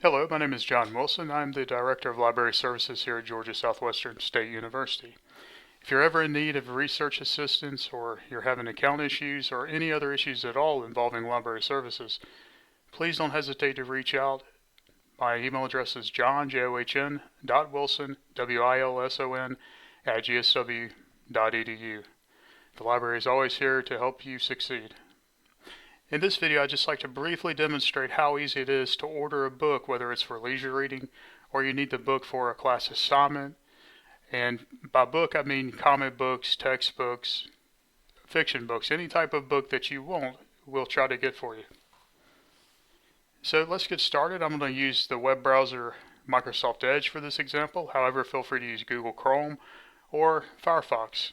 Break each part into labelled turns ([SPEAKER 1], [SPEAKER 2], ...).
[SPEAKER 1] Hello, my name is John Wilson. I'm the Director of Library Services here at Georgia Southwestern State University. If you're ever in need of research assistance or you're having account issues or any other issues at all involving library services, please don't hesitate to reach out. My email address is john.wilson, WILSON, at gsw.edu. The library is always here to help you succeed. In this video, I'd just like to briefly demonstrate how easy it is to order a book, whether it's for leisure reading or you need the book for a class assignment. And by book, I mean comic books, textbooks, fiction books, any type of book that you want, we'll try to get for you. So let's get started. I'm going to use the web browser Microsoft Edge for this example. However, feel free to use Google Chrome or Firefox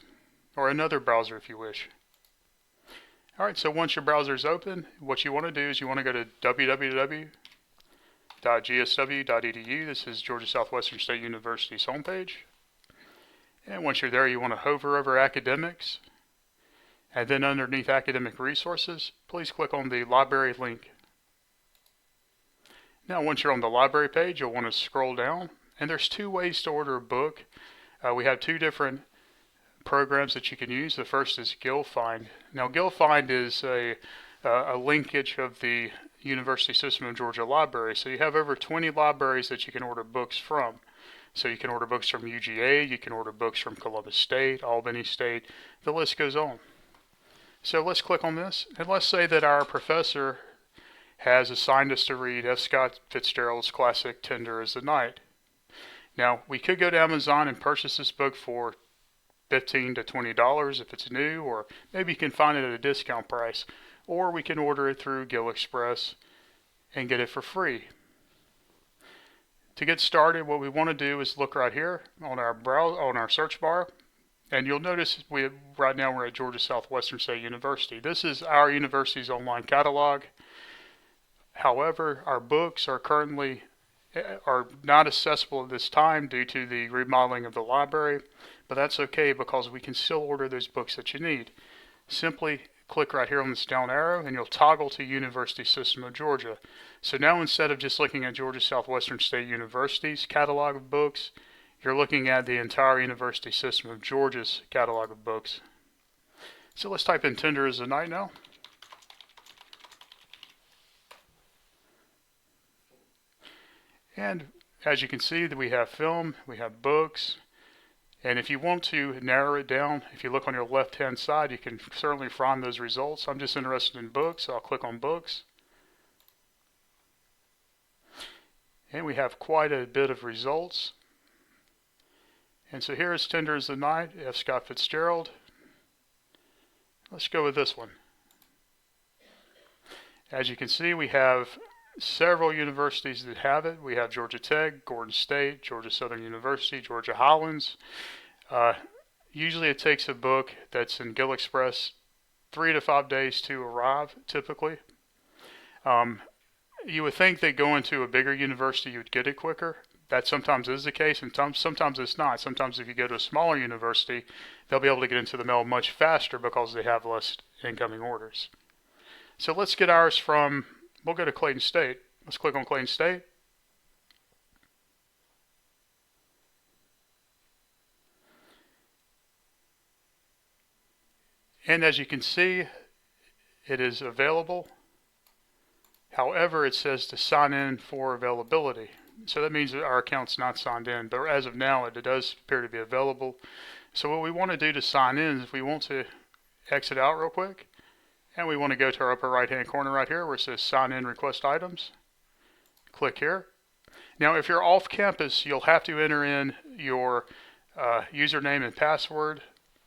[SPEAKER 1] or another browser if you wish. Alright, so once your browser is open, what you want to do is you want to go to www.gsw.edu. This is Georgia Southwestern State University's homepage. And once you're there, you want to hover over Academics. And then underneath Academic Resources, please click on the Library link. Now, once you're on the library page, you'll want to scroll down. And there's two ways to order a book. We have two different programs that you can use. The first is GIL-Find. Now, GIL-Find is a linkage of the University System of Georgia Library. So you have over 20 libraries that you can order books from. So you can order books from UGA, you can order books from Columbus State, Albany State, the list goes on. So let's click on this, and let's say that our professor has assigned us to read F. Scott Fitzgerald's classic Tender as the Night. Now, we could go to Amazon and purchase this book for $15 to $20 if it's new, or maybe you can find it at a discount price, or we can order it through GIL-Express and get it for free. To get started, what we want to do is look right here on our search bar, and you'll notice right now we're at Georgia Southwestern State University. This is our university's online catalog. However, our books are not accessible at this time due to the remodeling of the library, but that's okay because we can still order those books that you need. Simply click right here on this down arrow and you'll toggle to University System of Georgia. So now instead of just looking at Georgia Southwestern State University's catalog of books, you're looking at the entire University System of Georgia's catalog of books. So let's type in Tender as the Night now. And as you can see, we have film, we have books, and if you want to narrow it down, if you look on your left-hand side, you can certainly find those results. I'm just interested in books, so I'll click on books. And we have quite a bit of results. And so here is Tender as the Night, F. Scott Fitzgerald. Let's go with this one. As you can see, we have several universities that have it. We have Georgia Tech, Gordon State, Georgia Southern University, Georgia Highlands. Usually it takes a book that's in GIL-Express 3 to 5 days to arrive, typically. You would think that going to a bigger university you would get it quicker. That sometimes is the case, and sometimes it's not. Sometimes if you go to a smaller university, they'll be able to get into the mail much faster because they have less incoming orders. So let's get ours from, we'll go to Clayton State. Let's click on Clayton State. And as you can see, it is available. However, it says to sign in for availability. So that means that our account's not signed in, but as of now, it does appear to be available. So what we want to do to sign in is we want to exit out real quick, and we want to go to our upper right-hand corner right here where it says Sign In Request Items. Click here. Now, if you're off campus, you'll have to enter in your username and password.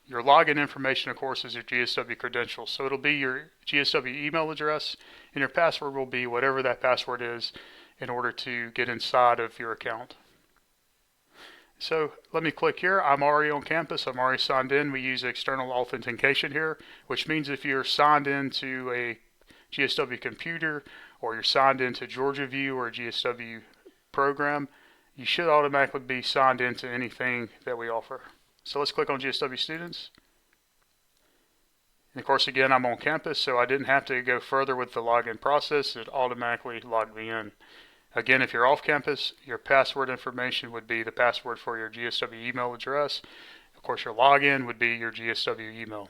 [SPEAKER 1] Your login information, of course, is your GSW credentials. So it'll be your GSW email address, and your password will be whatever that password is in order to get inside of your account. So let me click here. I'm already on campus. I'm already signed in. We use external authentication here, which means if you're signed into a GSW computer or you're signed into Georgia View or a GSW program, you should automatically be signed into anything that we offer. So let's click on GSW Students. And of course, again, I'm on campus, so I didn't have to go further with the login process. It automatically logged me in. Again, if you're off campus, your password information would be the password for your GSW email address. Of course, your login would be your GSW email.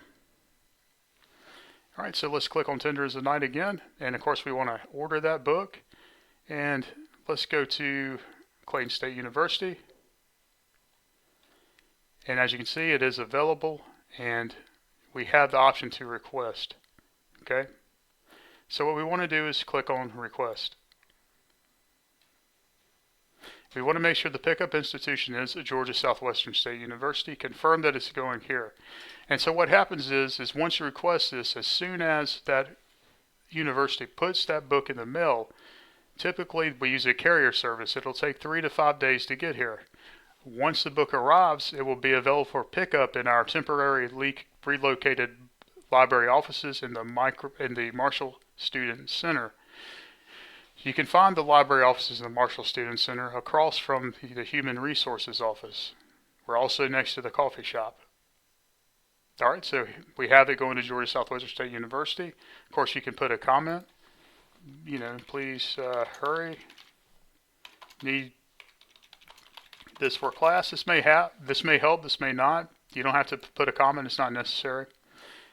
[SPEAKER 1] All right, so let's click on Tender as a Night again. And of course, we want to order that book. And let's go to Clayton State University. And as you can see, it is available. And we have the option to request. Okay. So what we want to do is click on Request. We want to make sure the pickup institution is Georgia Southwestern State University. Confirm that it's going here. And so what happens is once you request this, as soon as that university puts that book in the mail, typically we use a carrier service. It'll take 3 to 5 days to get here. Once the book arrives, it will be available for pickup in our temporary relocated library offices in the Marshall Student Center. You can find the library offices in the Marshall Student Center across from the Human Resources office. We're also next to the coffee shop. All right, so we have it going to Georgia Southwestern State University. Of course, you can put a comment. Please hurry. Need this for class. This may help. This may not. You don't have to put a comment. It's not necessary.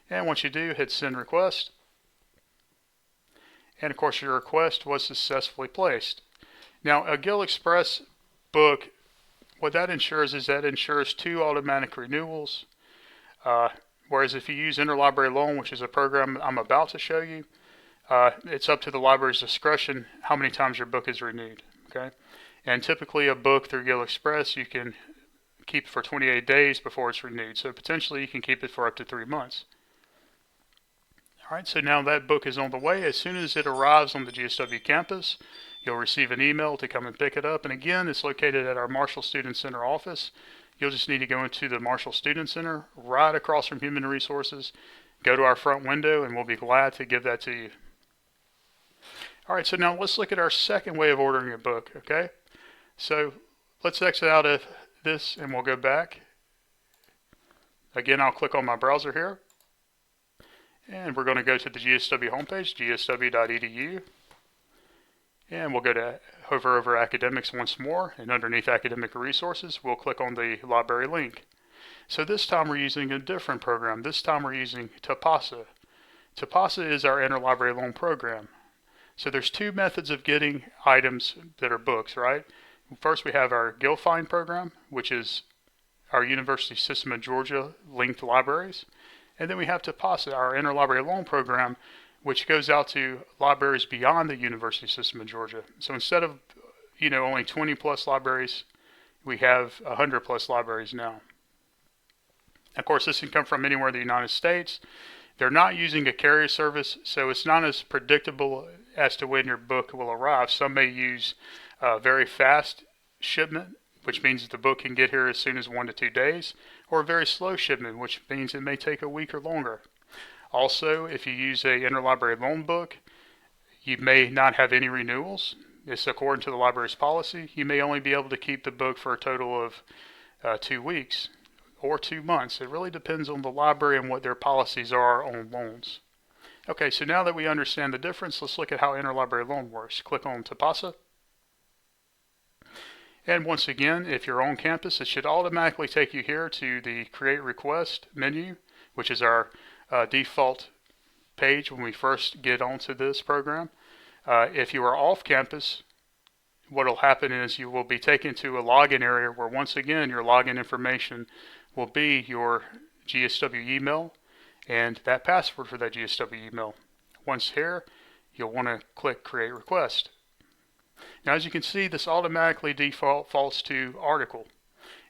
[SPEAKER 1] And once you do, hit Send Request. And of course, your request was successfully placed. Now, a GIL-Express book, what that ensures is that ensures 2 automatic renewals. Whereas if you use Interlibrary Loan, which is a program I'm about to show you, it's up to the library's discretion how many times your book is renewed. Okay, and typically a book through GIL-Express you can keep for 28 days before it's renewed. So potentially you can keep it for up to 3 months. All right, so now that book is on the way. As soon as it arrives on the GSW campus, you'll receive an email to come and pick it up. And again, it's located at our Marshall Student Center office. You'll just need to go into the Marshall Student Center right across from Human Resources. Go to our front window and we'll be glad to give that to you. All right, so now let's look at our second way of ordering a book, okay? So let's exit out of this and we'll go back. Again, I'll click on my browser here. And we're going to go to the GSW homepage, gsw.edu. And we'll go to hover over Academics once more. And underneath Academic Resources, we'll click on the library link. So this time we're using a different program. This time we're using Tipasa. Tipasa is our interlibrary loan program. So there's 2 methods of getting items that are books, right? First we have our GIL-Find program, which is our University System of Georgia linked libraries. And then we have Tipasa, our interlibrary loan program, which goes out to libraries beyond the University System of Georgia. So instead of, only 20 plus libraries, we have 100 plus libraries now. Of course, this can come from anywhere in the United States. They're not using a carrier service, so it's not as predictable as to when your book will arrive. Some may use very fast shipment, which means that the book can get here as soon as 1 to 2 days, or a very slow shipment, which means it may take a week or longer. Also, if you use a interlibrary loan book, you may not have any renewals. It's according to the library's policy. You may only be able to keep the book for a total of 2 weeks or 2 months. It really depends on the library and what their policies are on loans. Okay, so now that we understand the difference, let's look at how interlibrary loan works. Click on Tipasa. And once again, if you're on campus, it should automatically take you here to the Create Request menu, which is our default page when we first get onto this program. If you are off campus, what will happen is you will be taken to a login area where once again your login information will be your GSW email and that password for that GSW email. Once here, you'll want to click Create Request. Now, as you can see, this automatically defaults to article.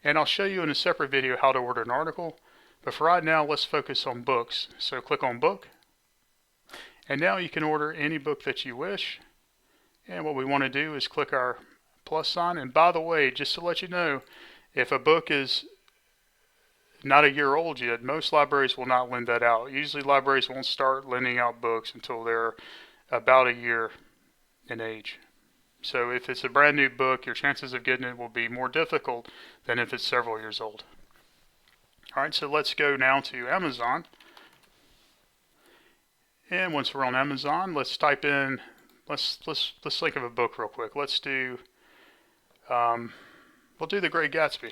[SPEAKER 1] And I'll show you in a separate video how to order an article. But for right now, let's focus on books. So click on Book. And now you can order any book that you wish. And what we want to do is click our plus sign. And by the way, just to let you know, if a book is not a year old yet, most libraries will not lend that out. Usually libraries won't start lending out books until they're about a year in age. So if it's a brand new book, your chances of getting it will be more difficult than if it's several years old. Alright, so let's go now to Amazon. And once we're on Amazon, let's type in let's think of a book real quick. Let's do we'll do The Great Gatsby.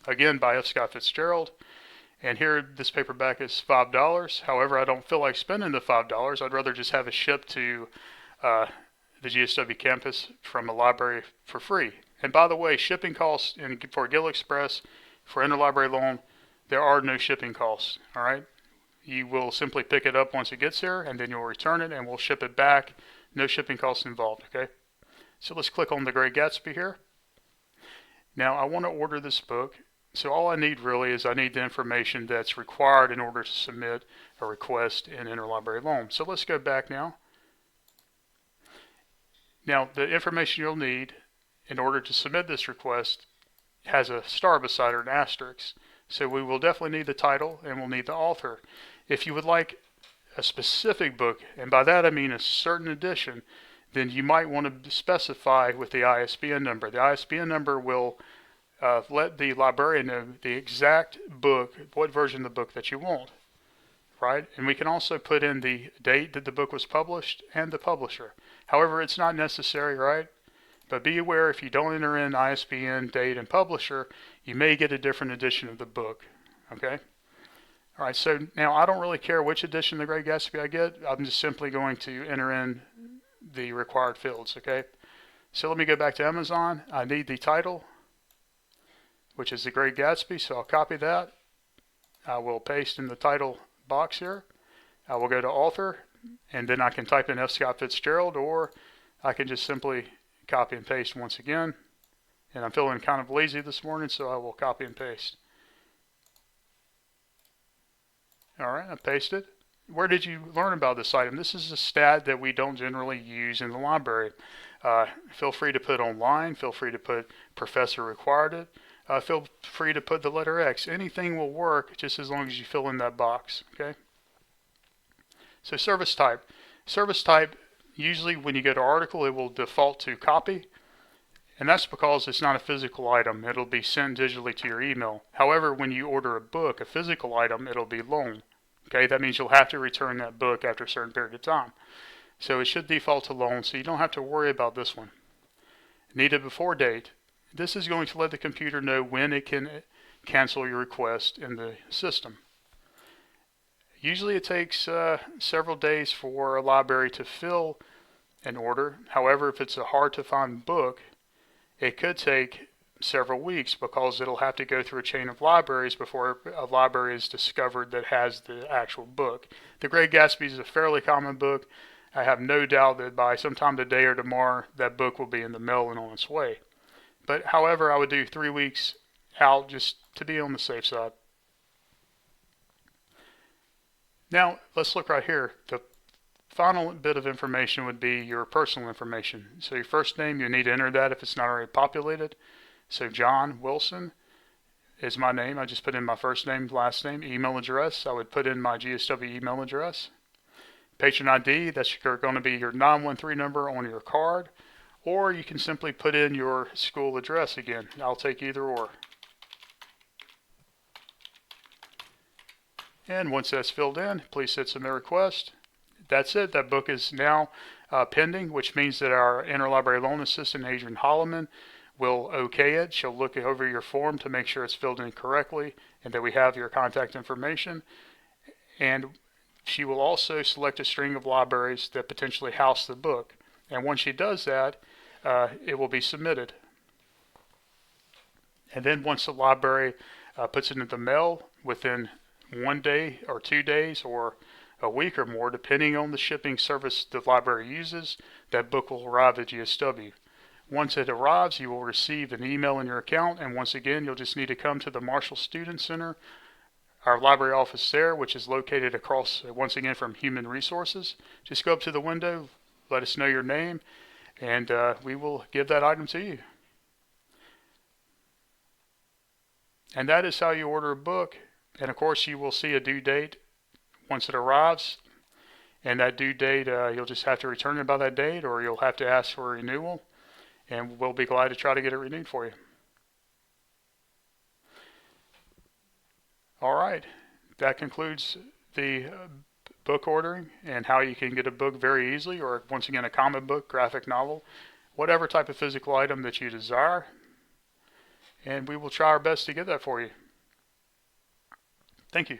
[SPEAKER 1] Again, by F. Scott Fitzgerald. And here, this paperback is $5. However, I don't feel like spending the $5. I'd rather just have it shipped to the GSW campus from a library for free. And by the way, shipping costs for GIL-Express, for interlibrary loan, there are no shipping costs. All right, you will simply pick it up once it gets here, and then you'll return it, and we'll ship it back. No shipping costs involved. Okay. So let's click on The Great Gatsby here. Now I want to order this book. So all I need really is I need the information that's required in order to submit a request in interlibrary loan. So let's go back now. Now the information you'll need in order to submit this request has a star beside it, or an asterisk. So we will definitely need the title and we'll need the author. If you would like a specific book, and by that I mean a certain edition, then you might want to specify with the ISBN number. The ISBN number will let the librarian know the exact book, what version of the book that you want, right? And we can also put in the date that the book was published and the publisher. However, it's not necessary, right? But be aware, if you don't enter in ISBN, date, and publisher, you may get a different edition of the book, okay? All right, so now I don't really care which edition of The Great Gatsby I get. I'm just simply going to enter in the required fields, okay? So let me go back to Amazon. I need the title, which is The Great Gatsby, so I'll copy that. I will paste in the title box here. I will go to author, and then I can type in F. Scott Fitzgerald, or I can just simply copy and paste once again. And I'm feeling kind of lazy this morning, so I will copy and paste. All right, I pasted. Where did you learn about this item? This is a stat that we don't generally use in the library. Feel free to put online. Feel free to put professor required it. Feel free to put the letter X. Anything will work just as long as you fill in that box, okay? So service type. Service type, usually when you go to article, it will default to copy. And that's because it's not a physical item. It'll be sent digitally to your email. However, when you order a book, a physical item, it'll be loan. Okay, that means you'll have to return that book after a certain period of time. So it should default to loan, so you don't have to worry about this one. Needed before date. This is going to let the computer know when it can cancel your request in the system. Usually it takes several days for a library to fill an order. However, if it's a hard to find book, it could take several weeks because it'll have to go through a chain of libraries before a library is discovered that has the actual book. The Great Gatsby is a fairly common book. I have no doubt that by sometime today or tomorrow that book will be in the mail and on its way. But however, I would do 3 weeks out just to be on the safe side. Now let's look right here. The final bit of information would be your personal information. So your first name, you need to enter that if it's not already populated. So John Wilson is my name. I just put in my first name, last name. Email address, I would put in my GSW email address. Patron ID, that's going to be your 913 number on your card. Or you can simply put in your school address again. I'll take either or. And once that's filled in, please hit submit request. That's it. That book is now pending, which means that our interlibrary loan assistant, Adrian Holloman, will okay it. She'll look over your form to make sure it's filled in correctly and that we have your contact information. And she will also select a string of libraries that potentially house the book. And once she does that, it will be submitted. And then once the library puts it in the mail within 1 day or 2 days or a week or more, depending on the shipping service the library uses, that book will arrive at GSW. Once it arrives, you will receive an email in your account, and once again, you'll just need to come to the Marshall Student Center, our library office there, which is located across, once again, from Human Resources. Just go up to the window, let us know your name, and we will give that item to you. And that is how you order a book. And of course, you will see a due date once it arrives. And that due date, you'll just have to return it by that date, or you'll have to ask for a renewal. And we'll be glad to try to get it renewed for you. All right, that concludes the book ordering and how you can get a book very easily, or once again a comic book, graphic novel, whatever type of physical item that you desire, and we will try our best to get that for you. Thank you.